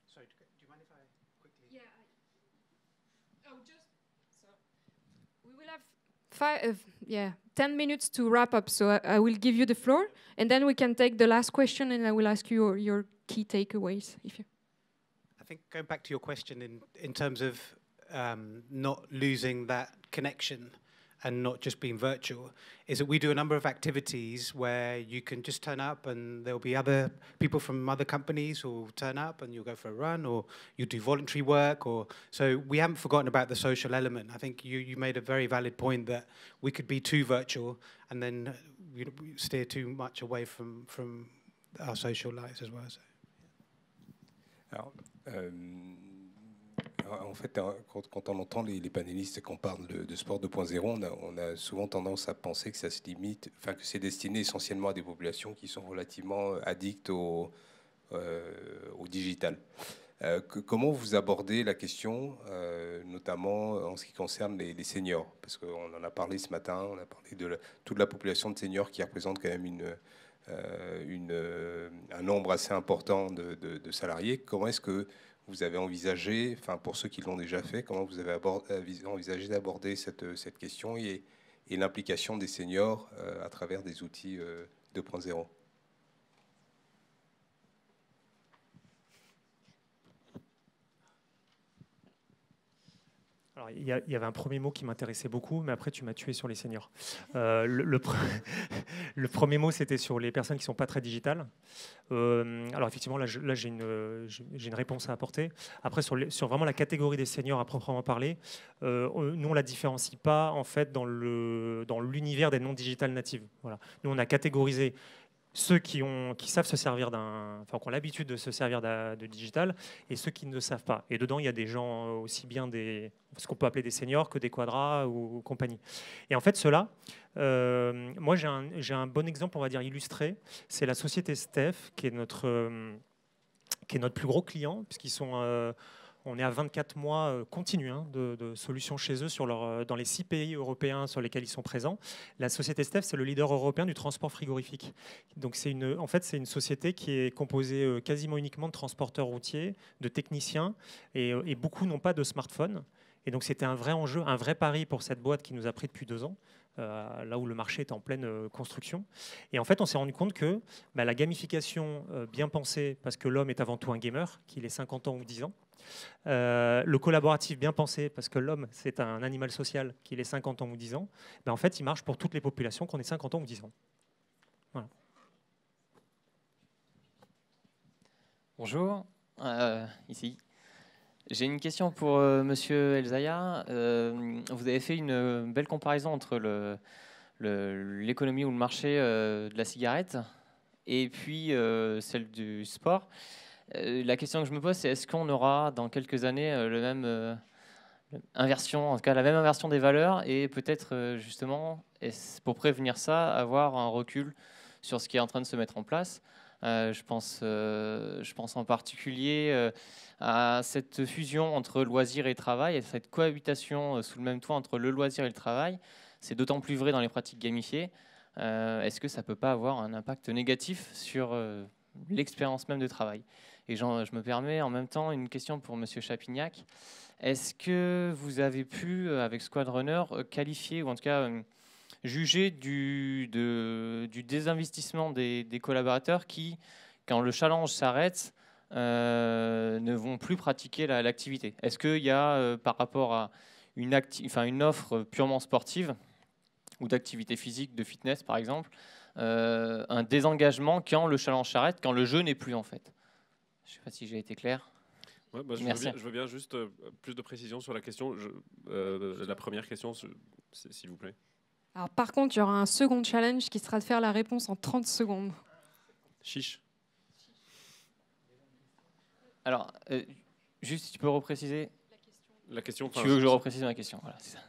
Sorry, do you mind if I quickly... Yeah. We will have 10 minutes to wrap up. So I will give you the floor, and then we can take the last question, and I will ask you your key takeaways. I think going back to your question in terms of not losing that connection and not just being virtual, is that we do a number of activities where you can just turn up and there'll be other people from other companies who will turn up and you'll go for a run or you do voluntary work. So we haven't forgotten about the social element. I think you made a very valid point that we could be too virtual and then we steer too much away from our social lives as well. So. Alors, en fait, quand on entend les panélistes et qu'on parle de sport 2.0, on a souvent tendance à penser que ça se limite, que c'est destiné essentiellement à des populations qui sont relativement addictes au digital. Comment vous abordez la question, notamment en ce qui concerne les seniors? Parce qu'on en a parlé ce matin, on a parlé de toute la population de seniors qui représente quand même un nombre assez important de salariés. Comment est-ce que vous avez envisagé, pour ceux qui l'ont déjà fait, comment vous avez envisagé d'aborder cette question et l'implication des seniors à travers des outils 2.0? Alors, il y avait un premier mot qui m'intéressait beaucoup, mais après tu m'as tué sur les seniors. Le premier mot, c'était sur les personnes qui ne sont pas très digitales. Alors effectivement, là j'ai une réponse à apporter. Après, sur vraiment la catégorie des seniors à proprement parler, nous on la différencie pas en fait dans l'univers des non-digital natives. Voilà. Nous on a catégorisé ceux qui savent se servir qui ont l'habitude de se servir de digital, et ceux qui ne le savent pas. Et dedans, il y a des gens aussi bien ce qu'on peut appeler des seniors que des quadras ou compagnie. Et en fait, ceux-là, moi j'ai un bon exemple, on va dire illustré, c'est la société Steph, qui est notre plus gros client, puisqu'ils sont... on est à 24 mois continus de solutions chez eux dans les 6 pays européens sur lesquels ils sont présents. La société Steph, c'est le leader européen du transport frigorifique. Donc c'est une société qui est composée quasiment uniquement de transporteurs routiers, de techniciens, et beaucoup n'ont pas de smartphone. Et donc c'était un vrai enjeu, un vrai pari pour cette boîte qui nous a pris depuis 2 ans, là où le marché est en pleine construction. Et en fait, on s'est rendu compte que la gamification bien pensée, parce que l'homme est avant tout un gamer, qu'il ait 50 ans ou 10 ans, le collaboratif bien pensé, parce que l'homme c'est un animal social, qu'il ait 50 ans ou 10 ans, en fait il marche pour toutes les populations, qu'on ait 50 ans ou 10 ans. Voilà. Bonjour, ici. J'ai une question pour Monsieur Elzaya. Vous avez fait une belle comparaison entre l'économie ou le marché de la cigarette et puis celle du sport. La question que je me pose, c'est est-ce qu'on aura dans quelques années la même inversion des valeurs et peut-être justement, pour prévenir ça, avoir un recul sur ce qui est en train de se mettre en place. Je pense en particulier à cette fusion entre loisir et travail, et cette cohabitation sous le même toit entre le loisir et le travail. C'est d'autant plus vrai dans les pratiques gamifiées. Est-ce que ça ne peut pas avoir un impact négatif sur l'expérience même de travail? Et je me permets en même temps une question pour Monsieur Chapignac. Est-ce que vous avez pu, avec Squad Runner, qualifier, ou en tout cas juger du désinvestissement des collaborateurs qui, quand le challenge s'arrête, ne vont plus pratiquer l'activité? Est-ce qu'il y a, par rapport à une offre purement sportive ou d'activité physique, de fitness par exemple, un désengagement quand le challenge s'arrête, quand le jeu n'est plus en fait? Je ne sais pas si j'ai été clair. Ouais, je veux bien juste plus de précision sur la question. La première question, s'il vous plaît. Alors, par contre, il y aura un second challenge qui sera de faire la réponse en 30 secondes. Chiche. Alors, juste si tu peux repréciser la question. Tu veux que je reprécise ma question? Voilà, c'est ça.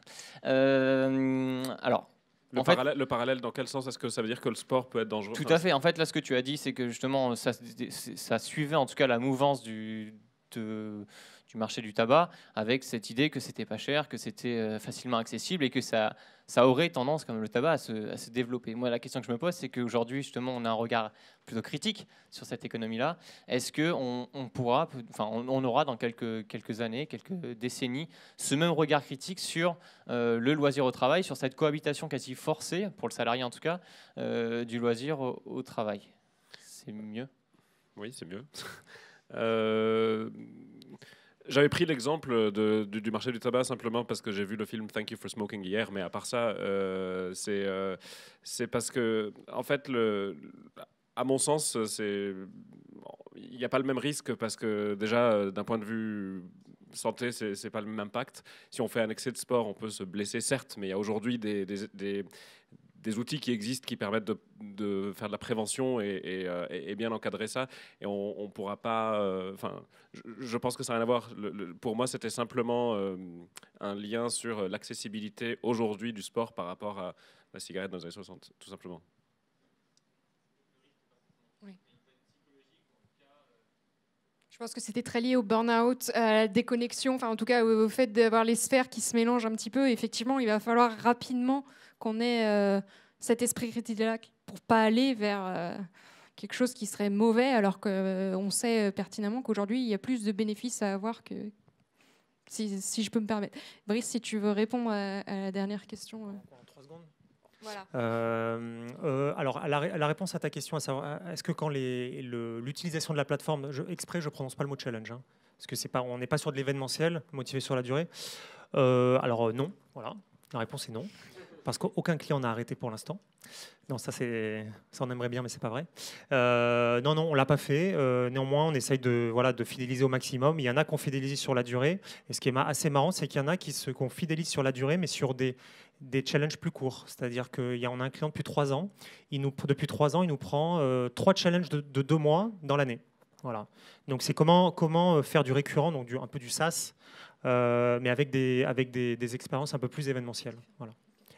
Alors, le parallèle, dans quel sens? Est-ce que ça veut dire que le sport peut être dangereux? Tout à fait. En fait, là, ce que tu as dit, c'est que justement, ça suivait en tout cas la mouvance du marché du tabac, avec cette idée que c'était pas cher, que c'était facilement accessible et que ça aurait tendance, comme le tabac, à se développer. Moi, la question que je me pose, c'est qu'aujourd'hui, justement, on a un regard plutôt critique sur cette économie-là. Est-ce qu'on on aura dans quelques années, quelques décennies, ce même regard critique sur le loisir au travail, sur cette cohabitation quasi forcée, pour le salarié en tout cas, du loisir au travail? C'est mieux? Oui, c'est mieux. J'avais pris l'exemple du marché du tabac simplement parce que j'ai vu le film Thank You for Smoking hier, mais à part ça, c'est parce que, en fait, à mon sens, il n'y a pas le même risque parce que déjà, d'un point de vue santé, c'est pas le même impact. Si on fait un excès de sport, on peut se blesser, certes, mais il y a aujourd'hui des outils qui existent qui permettent de faire de la prévention et bien encadrer ça. Et on ne pourra pas... je pense que ça n'a rien à voir. Pour moi, c'était simplement un lien sur l'accessibilité aujourd'hui du sport par rapport à la cigarette dans les années 60, tout simplement. Oui. Je pense que c'était très lié au burn-out, à la déconnexion, enfin en tout cas au fait d'avoir les sphères qui se mélangent un petit peu. Effectivement, il va falloir rapidement qu'on ait cet esprit critique-là pour pas aller vers quelque chose qui serait mauvais, alors qu'on sait pertinemment qu'aujourd'hui, il y a plus de bénéfices à avoir que... Si je peux me permettre. Brice, si tu veux répondre à la dernière question. En 3 secondes. Voilà. Alors, la réponse à ta question, à savoir, est-ce que quand l'utilisation de la plateforme, exprès, je ne prononce pas le mot challenge, hein, parce que on n'est pas sur de l'événementiel, motivé sur la durée. Alors non, voilà, la réponse est non. Parce qu'aucun client n'a arrêté pour l'instant. Non, ça on aimerait bien, mais c'est pas vrai. Non, on l'a pas fait. Néanmoins, on essaye de fidéliser au maximum. Il y en a qu'on fidélise sur la durée. Et ce qui est assez marrant, c'est qu'il y en a qu'on fidélise sur la durée, mais sur des challenges plus courts. C'est-à-dire qu'on a un client depuis 3 ans. Depuis 3 ans, il nous prend 3 challenges de 2 mois dans l'année. Voilà. Donc c'est comment faire du récurrent, donc un peu du SaaS, mais avec des expériences un peu plus événementielles. Voilà.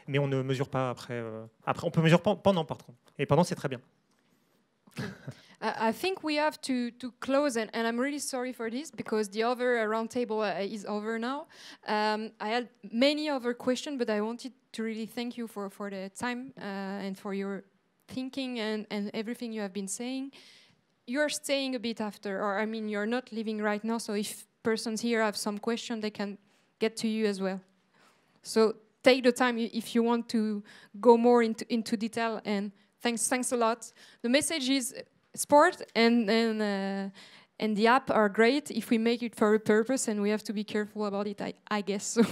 Mais on ne mesure pas après. Après, on peut mesurer pendant, par contre. Et pendant, c'est très bien. I think we have to close, and I'm really sorry for this because the other roundtable is over now. I had many other questions, but I wanted to really thank you for the time and for your thinking and everything you have been saying. You're staying a bit after, or I mean, you're not leaving right now, so if persons here have some question, they can get to you as well. So take the time if you want to go more into detail. And thanks a lot. The message is sport and the app are great if we make it for a purpose, and we have to be careful about it, I guess. So